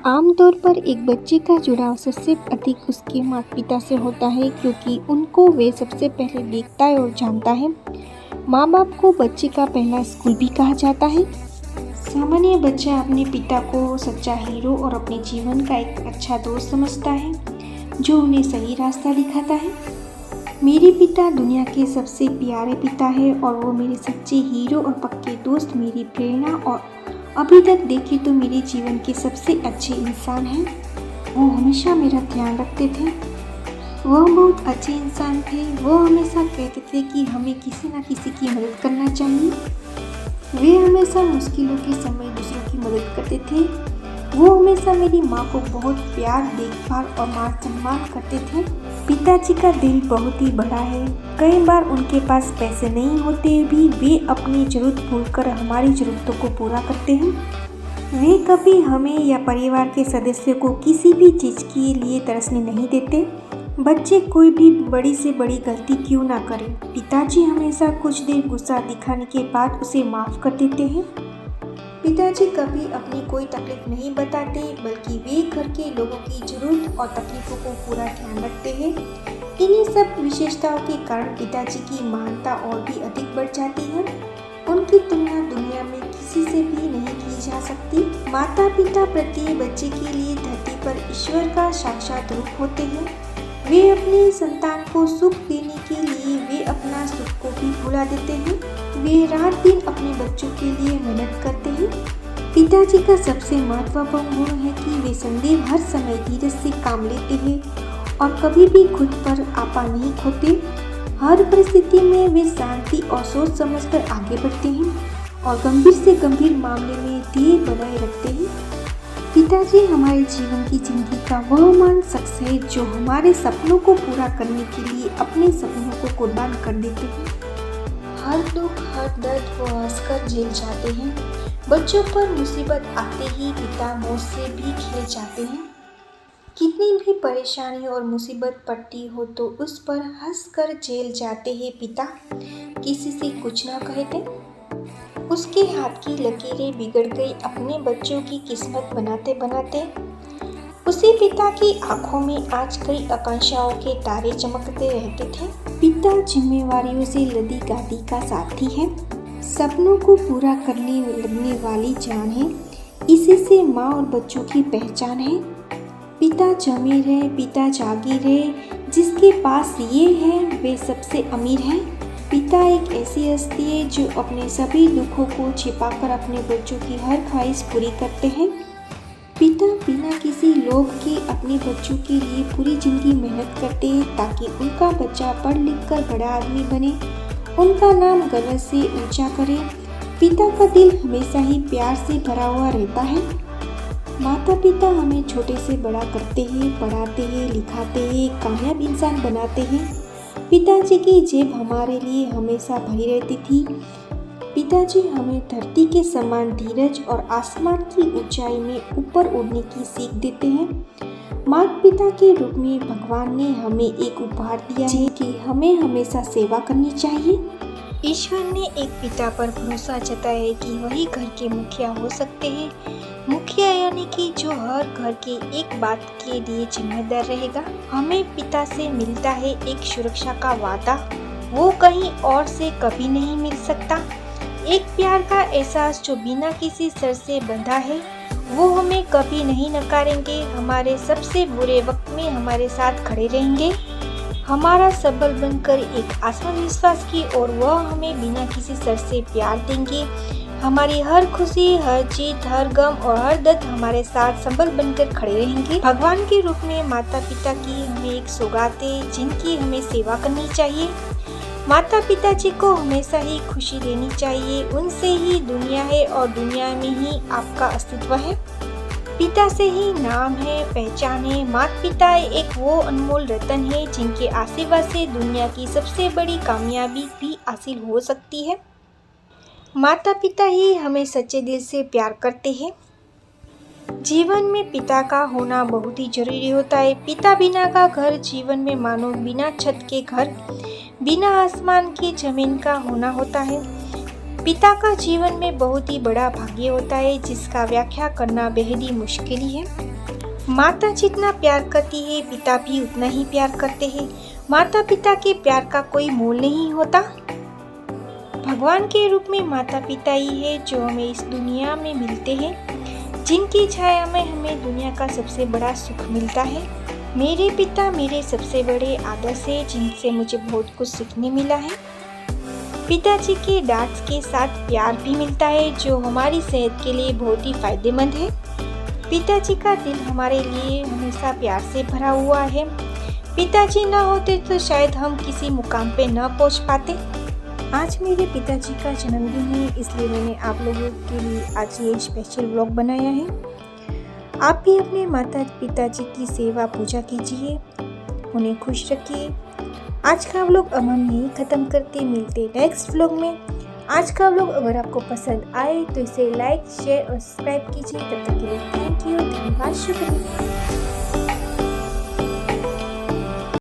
आमतौर पर एक बच्चे का जुड़ाव सबसे अधिक उसके माता पिता से होता है, क्योंकि उनको वे सबसे पहले देखता है और जानता है। माँ बाप को बच्चे का पहला स्कूल भी कहा जाता है। सामान्य बच्चा अपने पिता को सच्चा हीरो और अपने जीवन का एक अच्छा दोस्त समझता है, जो उन्हें सही रास्ता दिखाता है। मेरे पिता दुनिया के सबसे प्यारे पिता है और वो मेरे सच्चे हीरो और पक्के दोस्त, मेरी प्रेरणा और अभी तक देखे तो मेरे जीवन के सबसे अच्छे इंसान हैं। वो हमेशा मेरा ध्यान रखते थे। वह बहुत अच्छे इंसान थे। वो हमेशा कहते थे कि हमें किसी न किसी की मदद करना चाहिए। वे हमेशा मुश्किलों के समय दूसरों की मदद करते थे। वो हमेशा मेरी माँ को बहुत प्यार, देखभाल और मान सम्मान करते थे। पिताजी का दिल बहुत ही बड़ा है। कई बार उनके पास पैसे नहीं होते भी वे अपनी जरूरत भूलकर हमारी जरूरतों को पूरा करते हैं। वे कभी हमें या परिवार के सदस्य को किसी भी चीज़ के लिए तरसने नहीं देते। बच्चे कोई भी बड़ी से बड़ी गलती क्यों ना करें, पिताजी हमेशा कुछ देर गुस्सा दिखाने के बाद उसे माफ़ कर देते हैं। पिताजी कभी अपनी कोई तकलीफ नहीं बताते, बल्कि वे घर के लोगों की जरूरत और तकलीफों को पूरा ध्यान रखते हैं। इन्हीं सब विशेषताओं के कारण पिताजी की महानता और भी अधिक बढ़ जाती है। उनकी तुलना दुनिया में किसी से भी नहीं की जा सकती। माता पिता प्रत्येक बच्चे के लिए धरती पर ईश्वर का साक्षात रूप होते हैं। वे अपनी संतान को सुख देने के लिए वे अपना सुख को भी भुला देते हैं। वे रात दिन अपने बच्चों के लिए मेहनत करते हैं। पिताजी का सबसे महत्वपूर्ण गुण है कि वे सदैव हर समय धीरज से काम लेते हैं और कभी भी खुद पर आपा नहीं खोते। हर परिस्थिति में वे शांति और सोच समझकर आगे बढ़ते हैं और गंभीर से गंभीर मामले में धैर्य बनाए रखते हैं। पिताजी हमारे जीवन की जिंदगी का वह महान शख्स है जो हमारे सपनों को पूरा करने के लिए अपने सपनों को कुर्बान कर देते हैं। हर दुख, हर दर्द वो हंसकर झेल जाते हैं। बच्चों पर मुसीबत आते ही पिता मौत से भी खिले जाते हैं। कितनी भी परेशानी और मुसीबत पड़ती हो तो उस पर हंसकर झेल जाते हैं पिता। किसी से कुछ ना कहते। उसके हाथ की लकीरें बिगड़ गई अपने बच्चों की किस्मत बनाते बनाते। उसी पिता की आंखों में आज कई आकांक्षाओं के तारे चमकते रहते थे। पिता जिम्मेवारियों से लदी गादी का साथी है, सपनों को पूरा करने लगने वाली जान है। इसी से माँ और बच्चों की पहचान है। पिता जमीर है, पिता जागीर है, जिसके पास ये है वे सबसे अमीर है। पिता एक ऐसी हस्ती है जो अपने सभी दुखों को छिपाकर अपने बच्चों की हर ख्वाहिश पूरी करते हैं। पिता बिना किसी लोभ के अपने बच्चों के लिए पूरी जिंदगी मेहनत करते हैं ताकि उनका बच्चा पढ़ लिख कर बड़ा आदमी बने, उनका नाम गर्व से ऊंचा करे। पिता का दिल हमेशा ही प्यार से भरा हुआ रहता है। माता पिता हमें छोटे से बड़ा करते हैं, पढ़ाते हैं, लिखाते हैं, कामयाब इंसान बनाते हैं। पिताजी की जेब हमारे लिए हमेशा भरी रहती थी। पिताजी हमें धरती के समान धीरज और आसमान की ऊंचाई में ऊपर उड़ने की सीख देते हैं। माता पिता के रूप में भगवान ने हमें एक उपहार दिया है कि हमें हमेशा सेवा करनी चाहिए। ईश्वर ने एक पिता पर भरोसा जताया है कि वही घर के मुखिया हो सकते हैं। मुखिया यानी कि जो हर घर के एक बात के लिए जिम्मेदार रहेगा। हमें पिता से मिलता है एक सुरक्षा का वादा, वो कहीं और से कभी नहीं मिल सकता। एक प्यार का एहसास जो बिना किसी शर्त से बंधा है। वो हमें कभी नहीं नकारेंगे, हमारे सबसे बुरे वक्त में हमारे साथ खड़े रहेंगे, हमारा सबल बनकर एक आत्मविश्वास की और वह हमें बिना किसी शर्त से प्यार देंगे। हमारी हर खुशी, हर जीत, हर गम और हर दर्द हमारे साथ संबल बनकर खड़े रहेंगे। भगवान के रूप में माता पिता की हमें एक सौगात है जिनकी हमें सेवा करनी चाहिए। माता पिता जी को हमेशा ही खुशी देनी चाहिए। उनसे ही दुनिया है और दुनिया में ही आपका अस्तित्व है। पिता से ही नाम है, पहचान है। माता पिता एक वो अनमोल रतन है जिनके आशीर्वाद से दुनिया की सबसे बड़ी कामयाबी भी हासिल हो सकती है। माता पिता ही हमें सच्चे दिल से प्यार करते हैं। जीवन में पिता का होना बहुत ही जरूरी होता है। पिता बिना का घर जीवन में मानो बिना छत के घर, बिना आसमान की जमीन का होना होता है। पिता का जीवन में बहुत ही बड़ा भाग्य होता है जिसका व्याख्या करना बेहद ही मुश्किल ही है। माता जितना प्यार करती है पिता भी उतना ही प्यार करते हैं। माता पिता के प्यार का कोई मोल नहीं होता। भगवान के रूप में माता पिता ही है जो हमें इस दुनिया में मिलते हैं, जिनकी छाया में हमें दुनिया का सबसे बड़ा सुख मिलता है। मेरे पिता मेरे सबसे बड़े आदर्श है जिनसे मुझे बहुत कुछ सीखने मिला है। पिताजी के डांट के साथ प्यार भी मिलता है जो हमारी सेहत के लिए बहुत ही फायदेमंद है। पिताजी का दिल हमारे लिए हमेशा प्यार से भरा हुआ है। पिताजी न होते तो शायद हम किसी मुकाम पे न पहुंच पाते। आज मेरे पिताजी का जन्मदिन है, इसलिए मैंने आप लोगों के लिए आज ये स्पेशल व्लॉग बनाया है। आप भी अपने माता पिताजी की सेवा पूजा कीजिए, उन्हें खुश रखिए। आज का व्लॉग अब हम यहीं ख़त्म करते, मिलते नेक्स्ट व्लॉग में। आज का व्लॉग अगर आपको पसंद आए तो इसे लाइक शेयर और सब्सक्राइब कीजिए। तब तक के लिए थैंक यू, धन्यवाद, शुक्रिया।